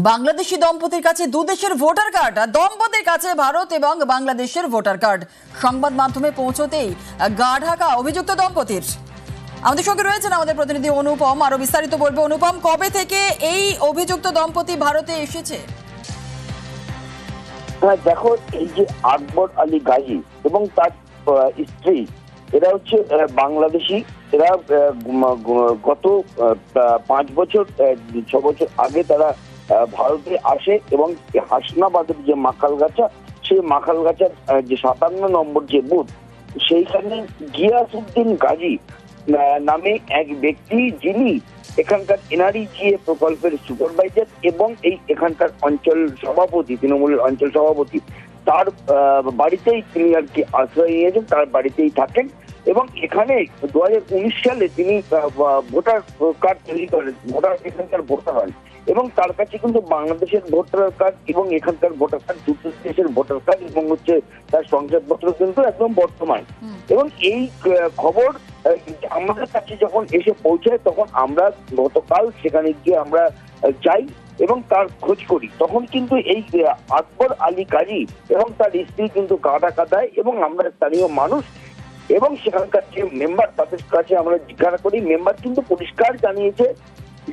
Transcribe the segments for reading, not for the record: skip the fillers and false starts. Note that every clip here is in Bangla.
বাংলাদেশি দম্পতির কাছে দু দেশের ভোটার কার্ড, দম্পতির কাছে ভারত এবং বাংলাদেশের ভোটার কার্ড। সংবাদ মাধ্যমে পৌঁছতেই গা ঢাকা অভিযুক্ত দম্পতির। আমাদের সঙ্গে রয়েছেন আমাদের প্রতিনিধি অনুপম, আরো বিস্তারিত বলবো। অনুপম, কবে থেকে এই অভিযুক্ত দম্পতি ভারতে এসেছে? হ্যাঁ দেখো, এই যে আকবর আলী গাজী এবং তার স্ত্রী, এরা হচ্ছে বাংলাদেশি। এরা গত 5 বছর 6 বছর আগে তারা ভারতে আসে এবং হাসনাবাদের যে মাখালগাছা, সেই মাখালগাছার যে 57 নম্বর যে বুথ, সেইখানে গিয়াসউদ্দিন গাজী নামে এক ব্যক্তি, যিনি এখানকার এনআরইজিএ প্রকল্পের সুপারভাইজার এবং এখানকার অঞ্চল সভাপতি, তৃণমূলের অঞ্চল সভাপতি, তার বাড়িতেই তিনি আর কি আশ্রয় নিয়েছেন, তার বাড়িতেই থাকেন। এবং এখানে 2019 সালে তিনি ভোটার কার্ড তৈরি করেন, এখানকার ভোটার হন এবং তার কাছে কিন্তু বাংলাদেশের ভোটার কার্ড এবং এখানকার ভোটার কার্ড, দুটো দেশের ভোটার কার্ড এবং হচ্ছে তার সংসদপত্র কিন্তু একদম বর্তমান। এবং এই খবর আমাদের কাছে যখন এসে পৌঁছায়, তখন আমরা গতকাল সেখানে গিয়ে আমরা যাই এবং তার খোঁজ করি। তখন কিন্তু এই আকবর আলী গাজী এবং তার স্ত্রী কিন্তু গা ঢাকা দেয় এবং আমরা স্থানীয় মানুষ এবং সেখানকার যে মেম্বার, তাদের কাছে আমরা জিজ্ঞাসা করি। মেম্বার কিন্তু পরিষ্কার জানিয়েছে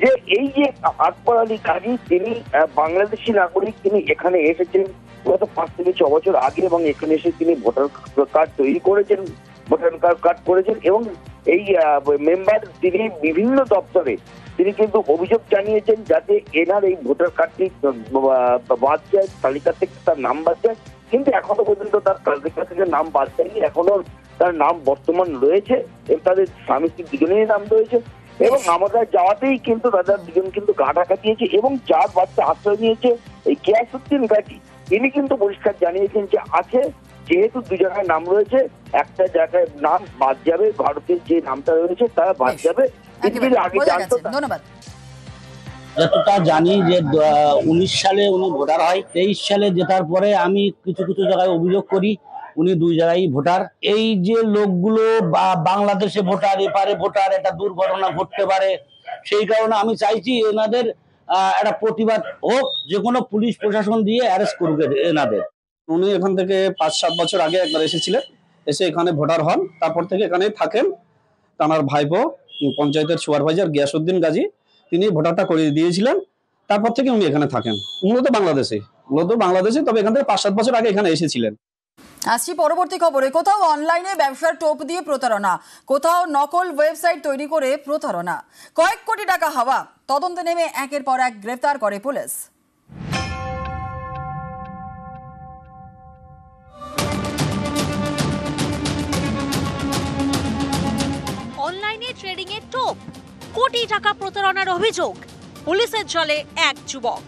যে এই যে আকবর আলী গাজী, তিনি বাংলাদেশি নাগরিক, তিনি এখানে এসেছেন গত 5 থেকে 6 বছর আগে এবং এখানে এসে তিনি ভোটার কার্ড তৈরি করেছেন, ভোটার কার্ড করেছেন। এবং এই মেম্বার তিনি বিভিন্ন দপ্তরে তিনি কিন্তু অভিযোগ জানিয়েছেন যাতে এনার এই ভোটার কার্ডটি বাদ যায়, তালিকা থেকে তার নাম বাদ যায়। কিন্তু এখনো পর্যন্ত তার তালিকা থেকে নাম বাদ যায়নি, এখনো তার নাম বর্তমান রয়েছে এবং তাদের স্বামী স্ত্রী দুজনেরই নাম রয়েছে। এবং আমরা যাওয়াতেই কিন্তু তাদের দুজন কিন্তু গা ঢাকা দিয়েছে এবং যার বাচ্চা আশ্রয় নিয়েছে এই গিয়াসউদ্দিন গাজী, তিনি কিন্তু পরিষ্কার জানিয়েছেন যে আছে, যেহেতু 2 জায়গায় নাম রয়েছে, একটা জায়গায় নাম বাদ যাবে, ভারতের যে নামটা রয়েছে তা বাদ যাবে। ধন্যবাদ। যতটা জানি যে 19 সালে উনি ভোটার হয়, 23 সালে জেতার পরে আমি কিছু কিছু জায়গায় অভিযোগ করি উনি 2 জায়গায় ভোটার। এই যে লোকগুলো বাংলাদেশে ভোটার, এপারে ভোটার, একটা দুর্ঘটনা ঘটতে পারে, সেই কারণে আমি চাইছি এনাদের একটা প্রতিবাদ হোক, যে কোনো পুলিশ প্রশাসন দিয়ে অ্যারেস্ট করবে এনাদের। উনি এখান থেকে 5-7 বছর আগে একবার এসেছিলেন, এসে এখানে ভোটার হন, তারপর থেকে এখানে থাকেন। তার ভাইপো পঞ্চায়েতের সুপারভাইজার গিয়াসউদ্দিন গাজী, তিনি ভোটারটা করিয়ে দিয়েছিলেন, তারপর থেকে উনি এখানে থাকেন। মূলত বাংলাদেশে, তবে এখান থেকে 5-7 বছর আগে এখানে এসেছিলেন। আসছি পরবর্তী খবরে। কোথাও অনলাইনে ব্যবসার টোপ দিয়ে প্রতারণা, কোথাও নকল ওয়েবসাইট তৈরি করে প্রতারণা, কয়েক কোটি টাকা হাওয়া। তদন্তে নেমে একের পর এক গ্রেফতার করে পুলিশ। অনলাইনে ট্রেডিং এর টোপ, কোটি টাকা প্রতারণার অভিযোগ, পুলিশের জালে এক যুবক।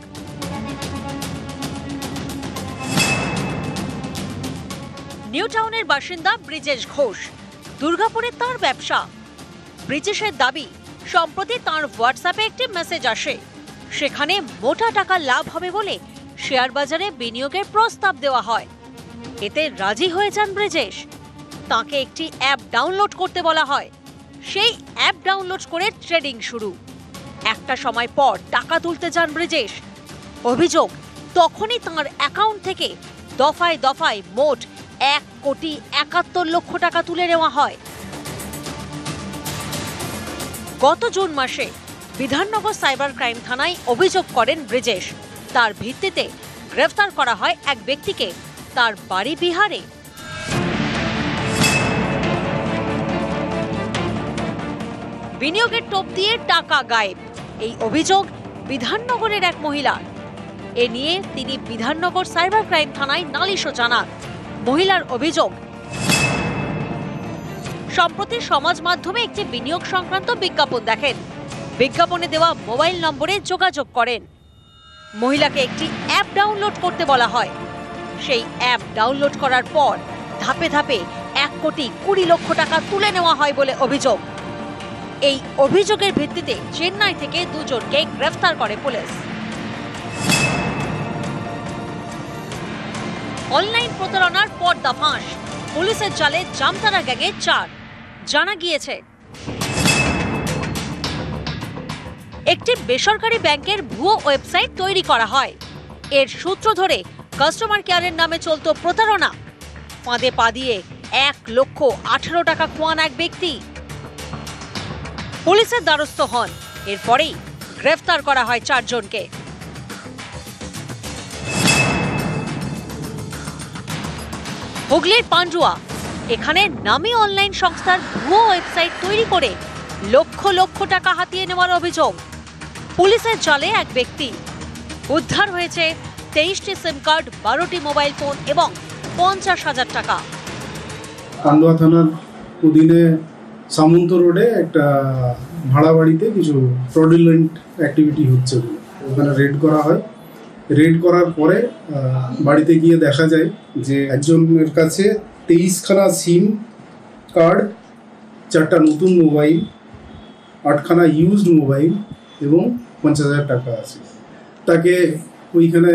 নিউ টাউনের বাসিন্দা ব্রিজেশ ঘোষ, দুর্গাপুরে তার ব্যবসা। ব্রিজেশের দাবি, সম্প্রতি তার হোয়াটসঅ্যাপে একটি মেসেজ আসে, সেখানে মোটা টাকা লাভ হবে বলে শেয়ার বাজারে বিনিয়োগের প্রস্তাব দেওয়া হয়। এতে রাজি হয়ে যান ব্রিজেশ। তাকে একটি অ্যাপ ডাউনলোড করতে বলা হয়, সেই অ্যাপ ডাউনলোড করে ট্রেডিং শুরু। একটা সময় পর টাকা তুলতে যান ব্রিজেশ। অভিযোগ, তখনই তাঁর অ্যাকাউন্ট থেকে দফায় দফায় মোট 1,71,00,000 টাকা তুলে নেওয়া হয়। গত জুন মাসে বিধাননগর সাইবার ক্রাইম থানায় অভিযোগ করেন ব্রিজেশ। তার ভিত্তিতে গ্রেফতার করা হয় এক ব্যক্তিকে, তার বাড়ি বিহারে। বিনিয়োগের টোপ দিয়ে টাকা গায়েব, এই অভিযোগ বিধাননগরের এক মহিলার। এ নিয়ে তিনি বিধাননগর সাইবার ক্রাইম থানায় নালিশও জানান। মহিলার অভিযোগ, সম্প্রতি সমাজ মাধ্যমে একটি বিনিয়োগ সংক্রান্ত বিজ্ঞাপন দেখেন, বিজ্ঞাপনে দেওয়া মোবাইল নম্বরে যোগাযোগ করেন। মহিলাকে একটি অ্যাপ ডাউনলোড করতে বলা হয়, সেই অ্যাপ ডাউনলোড করার পর ধাপে ধাপে 1,20,00,000 টাকা তুলে নেওয়া হয় বলে অভিযোগ। এই অভিযোগের ভিত্তিতে চেন্নাই থেকে 2 জনকে গ্রেফতার করে পুলিশ। অনলাইন প্রতারণার পর্দাফাঁস, পুলিশের জালে জামতারা গ্যাংয়ের 4। জানা গিয়েছে একটি বেসরকারি ব্যাংকের ভুয়ো ওয়েবসাইট তৈরি করা হয়। এর সূত্র ধরে কাস্টমার কেয়ারের নামে চলতো প্রতারণা। ফাঁদে পা দিয়ে 1,18,00,000 টাকা খোয়ান এক ব্যক্তি। পুলিশের দ্বারস্থ হন। এরপরেই গ্রেফতার করা হয় 4 জনকে। হুগলির পান্ডুয়া, এখানে নামী অনলাইন সংস্থার ভুয়ো ওয়েবসাইট তৈরি করে লক্ষ লক্ষ টাকা হাতিয়ে নেওয়ার অভিযোগ। পুলিশের জালে এক ব্যক্তি। উদ্ধার হয়েছে 23টি সিম কার্ড, 12টি মোবাইল ফোন এবং 50,000 টাকা। পান্ডুয়া থানার অধীনে সামন্ত রোডে একটা ভাড়া বাড়িতে কিছু ফ্রডুলেন্ট অ্যাক্টিভিটি হচ্ছে, ওখানে রেড করা হয়। রেড করার পরে বাড়িতে গিয়ে দেখা যায় যে একজনের কাছে 23খানা সিম কার্ড, 4টা নতুন মোবাইল, 8খানা ইউজড মোবাইল এবং 50,000 টাকা আছে। তাকে ওইখানে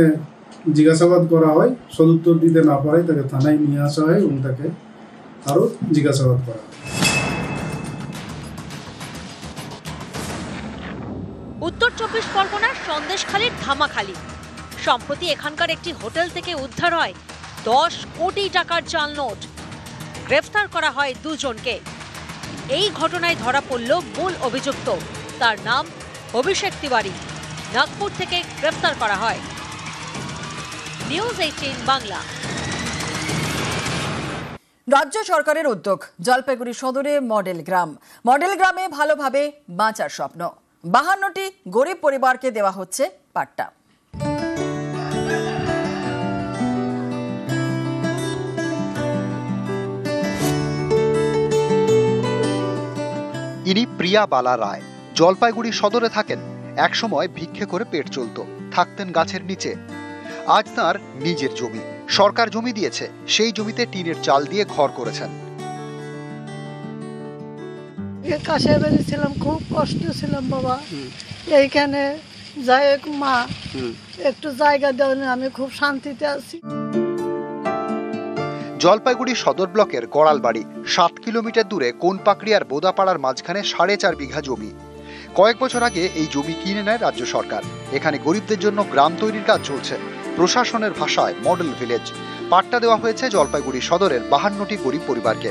জিজ্ঞাসাবাদ করা হয়, সদুত্তর দিতে না পারায় তাকে থানায় নিয়ে আসা হয় এবং তাকে আরও জিজ্ঞাসাবাদ করা হয়। উত্তর 24 পরগনার সন্দেশখালীর ধামাখালি। সম্প্রতি এখানকার একটি হোটেল থেকে উদ্ধার হয় 10 কোটি টাকার জাল নোট। গ্রেফতার করা হয় 2 জনকে। এই ঘটনায় ধরা পড়ল মূল অভিযুক্ত। তার নাম অভিষেক তিওয়ারি। নাগপুর থেকে গ্রেফতার করা হয়। নিউজ 18 বাংলা। রাজ্য সরকারের উদ্যোগ, জলপাইগুড়ি সদরে মডেল গ্রাম। মডেল গ্রামে ভালোভাবে বাঁচার স্বপ্ন। 52টি গরিব পরিবারকে দেওয়া হচ্ছে পাট্টা। ইনি প্রিয়া বালা রায়। জলপাইগুড়ি সদরে থাকেন। একসময় ভিক্ষে করে পেট চলত, থাকতেন গাছের নিচে। আজ তার নিজের জমি, সরকার জমি দিয়েছে। সেই জমিতে টিনের চাল দিয়ে ঘর করেছেন। কাছে বেরিয়েছিলাম, খুব কষ্ট ছিলাম বাবা। এইখানে যাই মা একটু জায়গা দেওয়া, আমি খুব শান্তিতে আছি। জলপাইগুড়ি সদর ব্লকের গড়ালবাড়ি 7 কিলোমিটার দূরে কোনপাকড়ি আর বোদাপাড়ার মাঝখানে 4.5 বিঘা জমি। কয়েক বছর আগে এই জমি কিনে নেয় রাজ্য সরকার। এখানে গরিবদের জন্য গ্রাম তৈরির কাজ চলছে। প্রশাসনের ভাষায় মডেল ভিলেজ। পাট্টা দেওয়া হয়েছে জলপাইগুড়ি সদরের 52টি গরিব পরিবারকে।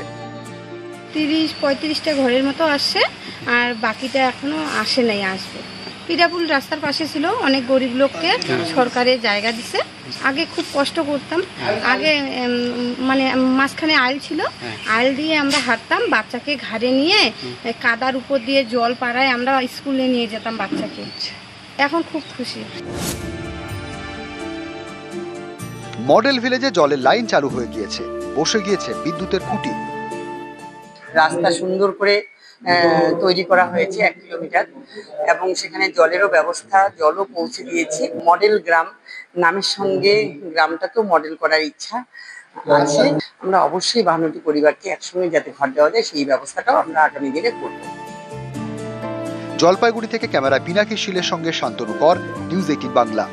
30-35টা ঘরের মতো আসছে, আর বাকিটা এখনো আসে নাই, আসবে। পিঠাপুল রাস্তার পাশে ছিল, অনেক গরিব লোককে সরকারের জায়গা দিছে। আগে খুব কষ্ট করতাম। আগে মানে মাঝখানে আইল ছিল, আইল দিয়ে আমরা হাঁটতাম, বাচ্চাকে ঘাড়ে নিয়ে কাদার উপর দিয়ে জল পাড়ায় আমরা স্কুলে নিয়ে যেতাম বাচ্চাকে। এখন খুব খুশি। মডেল ভিলেজে জলের লাইন চালু হয়ে গিয়েছে, বসে গিয়েছে বিদ্যুতের খুঁটি। রাস্তা সুন্দর করে তৈরি করা হয়েছে 1 কিলোমিটার, এবং সেখানে জলেরও ব্যবস্থা, জলও পৌঁছে দিয়েছি। মডেল গ্রাম নামের সঙ্গে গ্রামটা তো মডেল করার ইচ্ছা আছে। আমরা অবশ্যই 52টি পরিবারকে একসঙ্গে যাতে ঘর দেওয়া যায়, সেই ব্যবস্থাটাও আমরা আগামী দিনে করব। জলপাইগুড়ি থেকে ক্যামেরা পিনাকি শীলের সঙ্গে শান্তনু কর, নিউজ 18 বাংলা।